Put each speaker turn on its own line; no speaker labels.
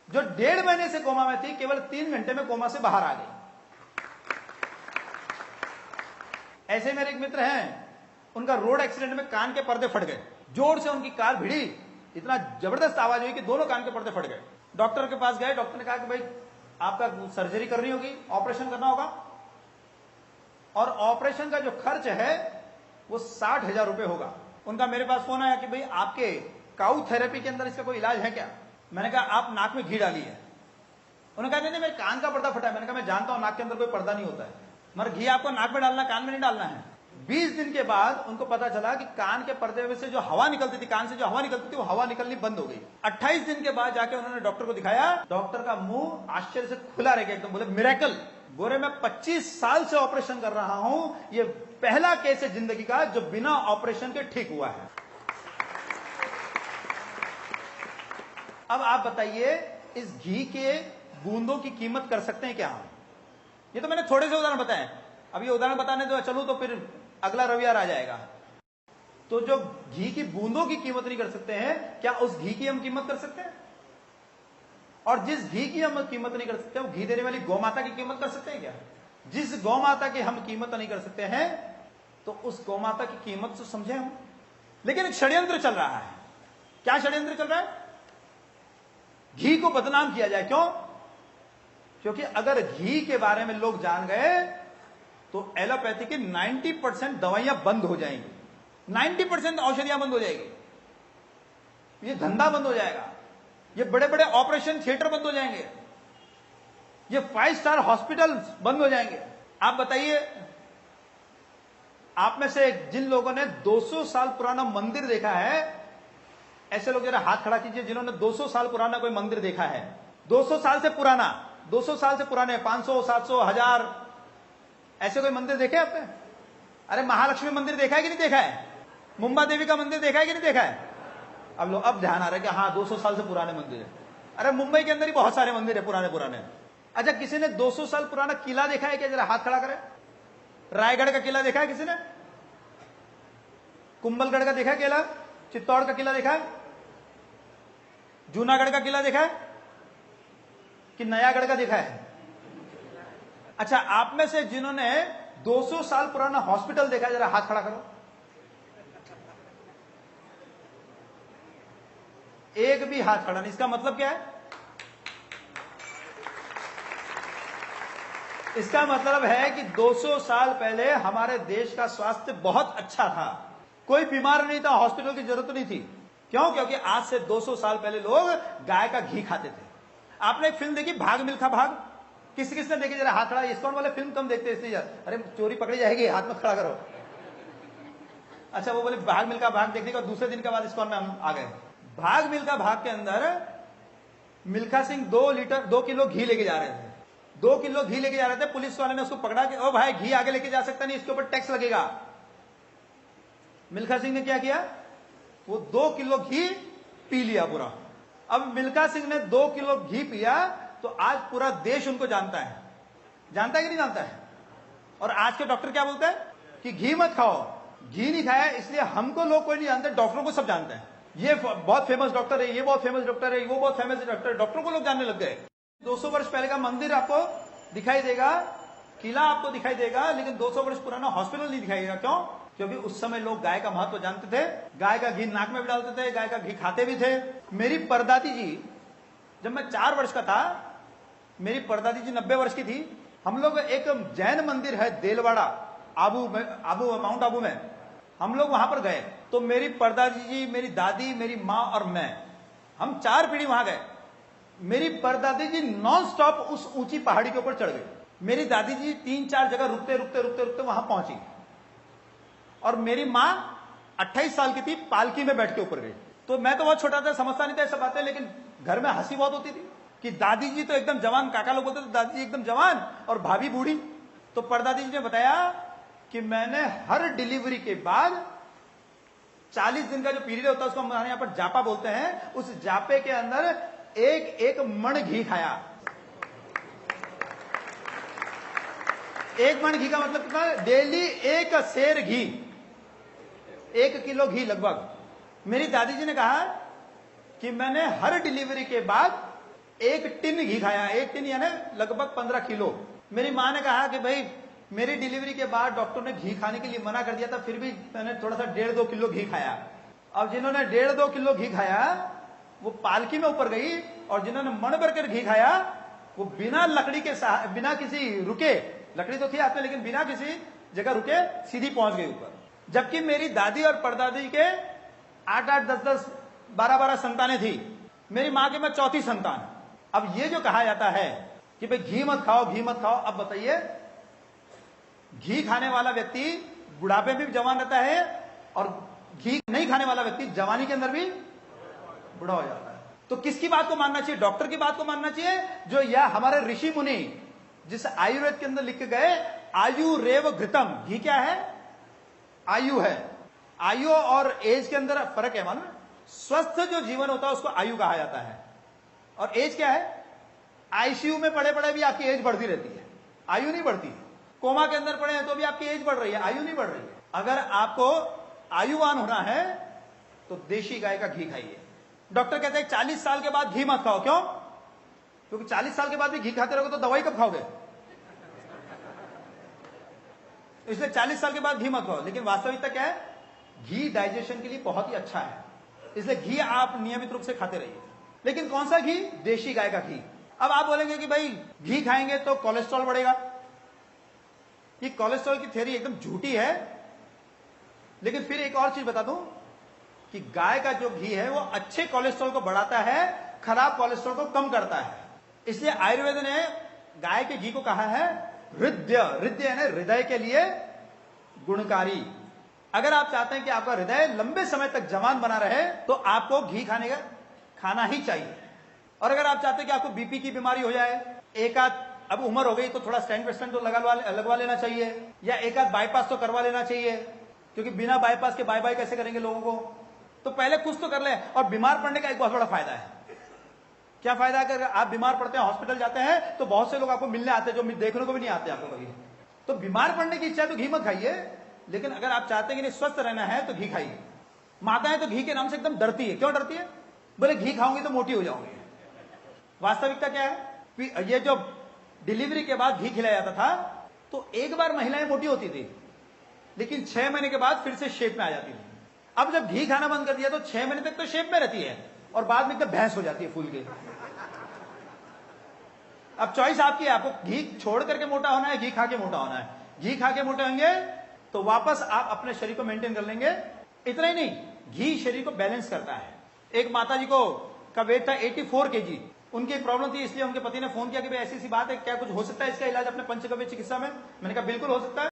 जो 1.5 महीने से कोमा में थी, केवल 3 घंटे में कोमा से बाहर आ गई। ऐसे मेरे एक मित्र हैं, उनका रोड एक्सीडेंट में कान के पर्दे फट गए, जोर से उनकी कार भिड़ी, इतना जबरदस्त आवाज हुई कि दोनों कान के पर्दे फट गए। डॉक्टर के पास गए, डॉक्टर ने कहा कि भाई आपका सर्जरी करनी होगी, ऑपरेशन करना होगा, और ऑपरेशन का जो खर्च है वो 60,000 रुपए होगा। उनका मेरे पास फोन आया कि भाई आपके काउ थेरेपी के अंदर इसका कोई इलाज है क्या? मैंने कहा आप नाक में घी डालिए। उन्होंने कहा नहीं मेरे कान का पर्दा फटा है। मैंने कहा मैं जानता हूं नाक के अंदर कोई पर्दा नहीं होता है, मगर घी आपको नाक में डालना, कान में नहीं डालना है। 20 दिन के बाद उनको पता चला कि कान के पर्दे में से जो हवा निकलती थी, कान से जो हवा निकलती थी, वो हवा निकलनी बंद हो गई। 28 दिन के बाद जाके उन्होंने डॉक्टर को दिखाया, डॉक्टर का मुंह आश्चर्य से खुला रह गया एकदम, बोले मिरेकल, बोले मैं 25 साल से ऑपरेशन कर रहा हूं, ये पहला केस है जिंदगी का जो बिना ऑपरेशन के ठीक हुआ है। अब आप बताइए इस घी के बूंदों की कीमत कर सकते हैं क्या हम? ये तो मैंने थोड़े से उदाहरण बताए, अब ये उदाहरण बताने दो चलूं तो फिर अगला रविवार आ जाएगा। तो जो घी की बूंदों की कीमत नहीं कर सकते हैं, क्या उस घी की हम कीमत कर सकते हैं? और जिस घी की हम कीमत नहीं कर सकते, वो घी देने वाली गौ माता की कीमत कर सकते हैं क्या? जिस गौ माता की हम कीमत नहीं कर सकते हैं, तो उस गौ माता की कीमत तो समझे हम। लेकिन एक षड्यंत्र चल रहा है। क्या षड्यंत्र चल रहा है? घी को बदनाम किया जाए। क्यों? क्योंकि अगर घी के बारे में लोग जान गए तो एलोपैथी की 90% दवाइयां बंद हो जाएंगी, 90% औषधियां बंद हो जाएगी, ये धंधा बंद हो जाएगा, ये बड़े बड़े ऑपरेशन थिएटर बंद हो जाएंगे, ये 5 स्टार हॉस्पिटल बंद हो जाएंगे। आप बताइए, आप में से जिन लोगों ने 200 साल पुराना मंदिर देखा है, ऐसे लोग जरा हाथ खड़ा कीजिए जिन्होंने 200 साल पुराना कोई मंदिर देखा है। 200 साल से पुराना, 200 साल से पुराने, 500, 700, 1000 ऐसे कोई मंदिर देखे आपने? अरे महालक्ष्मी मंदिर देखा है कि नहीं देखा है? मुंबा देवी का मंदिर देखा है कि नहीं देखा है? अब ध्यान आ रहा है कि हाँ 200 साल से पुराने मंदिर है। अरे मुंबई के अंदर ही बहुत सारे मंदिर है पुराने। अच्छा, किसी ने 200 साल पुराना किला देखा है क्या? जरा हाथ खड़ा करें। रायगढ़ का किला देखा है किसी ने? कुंभलगढ़ का देखा है किला? चित्तौड़ का किला देखा है? जूनागढ़ का किला देखा है कि नयागढ़ का देखा है? अच्छा, आप में से जिन्होंने 200 साल पुराना हॉस्पिटल देखा है, जरा हाथ खड़ा करो। एक भी हाथ खड़ा नहीं। इसका मतलब क्या है? इसका मतलब है कि 200 साल पहले हमारे देश का स्वास्थ्य बहुत अच्छा था, कोई बीमार नहीं था, हॉस्पिटल की जरूरत नहीं थी। क्यों? क्योंकि आज से 200 साल पहले लोग गाय का घी खाते थे। आपने एक फिल्म देखी भाग मिल्खा भाग? किसने देखी? जरा हाथ खड़ा। इस्कॉन वाले फिल्म कम देखते इसलिए। अरे चोरी पकड़ी जाएगी, हाथ में खड़ा करो। अच्छा, वो बोले भाग मिल्खा भाग देखने का दूसरे दिन के बाद इस्कॉन में हम आ गए। भाग मिल्खा भाग के अंदर मिल्खा सिंह 2 किलो घी लेके जा रहे थे। 2 किलो घी लेके जा रहे थे। पुलिस वाले ने उसको पकड़ा कि ओ भाई घी आगे लेके जा सकता नहीं, इसके ऊपर टैक्स लगेगा। मिल्खा सिंह ने क्या किया? वो 2 किलो घी पी लिया पूरा। अब मिल्खा सिंह ने 2 किलो घी पिया तो आज पूरा देश उनको जानता है। जानता है कि नहीं जानता है? और आज के डॉक्टर क्या बोलते हैं कि घी मत खाओ। घी नहीं खाया इसलिए हमको लोग कोई नहीं जानते, डॉक्टरों को सब जानते हैं। ये बहुत फेमस डॉक्टर है, ये बहुत फेमस डॉक्टर है, वो बहुत फेमस डॉक्टर है, डॉक्टरों को लोग जानने लग गए। 200 वर्ष पहले का मंदिर आपको दिखाई देगा, किला आपको दिखाई देगा, लेकिन 200 वर्ष पुराना हॉस्पिटल नहीं दिखाई देगा। क्यों? क्योंकि उस समय लोग गाय का महत्व जानते थे, गाय का घी नाक में भी डालते थे, गाय का घी खाते भी थे। मेरी परदादी जी, जब मैं 4 वर्ष का था, मेरी परदादी जी 90 वर्ष की थी। हम लोग एक जैन मंदिर है देलवाड़ा, माउंट आबू में, हम लोग वहां पर गए। तो मेरी परदादी जी, मेरी दादी, मेरी माँ और मैं, हम 4 पीढ़ी वहां गए। मेरी परदादी जी नॉन स्टॉप उस ऊंची पहाड़ी के ऊपर चढ़ गई। मेरी दादी जी 3-4 जगह रुकते वहां पहुंची। और मेरी मां 28 साल की थी, पालकी में बैठ के ऊपर गई। तो मैं तो बहुत छोटा था, समझता नहीं था सब बातें, लेकिन घर में हंसी बहुत होती थी कि दादी जी तो एकदम जवान, काका लोग बोलते थे दादी जी एकदम जवान और भाभी बूढ़ी। तो परदादी जी ने बताया कि मैंने हर डिलीवरी के बाद 40 दिन का जो पीरियड होता है उसको हमारे यहां पर जापा बोलते हैं, उस जापे के अंदर एक मण घी खाया। 1 मण घी का मतलब कितना? डेली 1 सेर घी, 1 किलो घी लगभग। मेरी दादी जी ने कहा कि मैंने हर डिलीवरी के बाद 1 टिन घी खाया, 1 टिन यानी लगभग 15 किलो। मेरी माँ ने कहा कि भाई मेरी डिलीवरी के बाद डॉक्टर ने घी खाने के लिए मना कर दिया था, फिर भी मैंने थोड़ा सा 1.5-2 किलो घी खाया। अब जिन्होंने 1.5-2 किलो घी खाया वो पालकी में ऊपर गई, और जिन्होंने मन भर कर घी खाया वो बिना लकड़ी के बिना किसी रुके, लकड़ी तो थी हाथ में लेकिन बिना किसी जगह रुके सीधी पहुंच गई ऊपर। जबकि मेरी दादी और परदादी के 8-8, 10-10, 12-12 संतानें थी, मेरी मां के मैं चौथी संतान। अब ये जो कहा जाता है कि भाई घी मत खाओ, घी मत खाओ, अब बताइए घी खाने वाला व्यक्ति बुढ़ापे में भी जवान रहता है और घी नहीं खाने वाला व्यक्ति जवानी के अंदर भी बुढ़ा हो जाता है। तो किसकी बात को मानना चाहिए? डॉक्टर की बात को मानना चाहिए, जो यह हमारे ऋषि मुनि जिस आयुर्वेद के अंदर लिख के गए, आयु रेव घृतम। घी क्या है? आयु है। आयु और एज के अंदर फर्क है मालूम? स्वस्थ जो जीवन होता है उसको आयु कहा जाता है, और एज क्या है? आईसीयू में पड़े पड़े भी आपकी एज बढ़ती रहती है, आयु नहीं बढ़ती। कोमा के अंदर पड़े हैं तो भी आपकी एज बढ़ रही है, आयु नहीं बढ़ रही है। अगर आपको आयुवान होना है तो देशी गाय का घी खाइए। डॉक्टर कहते हैं 40 साल के बाद घी मत खाओ। क्यों? क्योंकि 40 साल के बाद भी घी खाते रहोगे तो दवाई कब खाओगे? इसलिए 40 साल के बाद घी मत खाओ। लेकिन वास्तविकता क्या है? घी डाइजेशन के लिए बहुत ही अच्छा है, इसलिए घी आप नियमित रूप से खाते रहिए। लेकिन कौन सा घी? देशी गाय का घी। अब आप बोलेंगे कि भाई घी खाएंगे तो कोलेस्ट्रॉल बढ़ेगा। ये कोलेस्ट्रॉल की थ्योरी एकदम झूठी है। लेकिन फिर एक और चीज बता दूं कि गाय का जो घी है वो अच्छे कोलेस्ट्रॉल को बढ़ाता है, खराब कोलेस्ट्रॉल को कम करता है। इसलिए आयुर्वेद ने गाय के घी को कहा है हृदय। हृदय यानी हृदय के लिए गुणकारी। अगर आप चाहते हैं कि आपका हृदय लंबे समय तक जवान बना रहे तो आपको घी खाना ही चाहिए। और अगर आप चाहते हैं कि आपको बीपी की बीमारी हो जाए, एक आध अब उम्र हो गई तो थोड़ा स्टेंट वेस्टेंट तो लगवा लेना चाहिए, या एक आध बाईपास तो करवा लेना चाहिए, क्योंकि बिना बाईपास के बाय बाय कैसे करेंगे लोगों को? तो पहले कुछ तो कर ले। और बीमार पड़ने का एक बहुत बड़ा फायदा है। क्या फायदा है? अगर आप बीमार पड़ते हैं, हॉस्पिटल जाते हैं तो बहुत से लोग आपको मिलने आते हैं जो देखने को भी नहीं आते आपको कभी। तो बीमार पड़ने की इच्छा है तो घी मत खाइए, लेकिन अगर आप चाहते हैं कि स्वस्थ रहना है तो घी खाइए। माताएं तो घी के नाम से एकदम डरती है। क्यों डरती है? बोले घी खाऊंगी तो मोटी हो जाऊंगी। वास्तविकता क्या है? ये जो डिलीवरी के बाद घी खिलाया जाता था तो एक बार महिलाएं मोटी होती थी, लेकिन 6 महीने के बाद फिर से शेप में आ जाती थी। अब जब घी खाना बंद कर दिया तो 6 महीने तक तो शेप में रहती है और बाद में एकदम भैंस हो जाती है फूल के। अब चॉइस आपकी है, आपको घी छोड़ करके मोटा होना है, घी खा के मोटा होना है। घी खा के मोटे होंगे तो वापस आप अपने शरीर को मेंटेन कर लेंगे। इतना ही नहीं, घी शरीर को बैलेंस करता है। एक माता जी को का वेट था 84 kg। उनकी प्रॉब्लम थी, इसलिए उनके पति ने फोन किया कि भाई ऐसी सी बात है, क्या कुछ हो सकता है इसका इलाज अपने पंचगव्य चिकित्सा में? मैंने कहा बिल्कुल हो सकता है।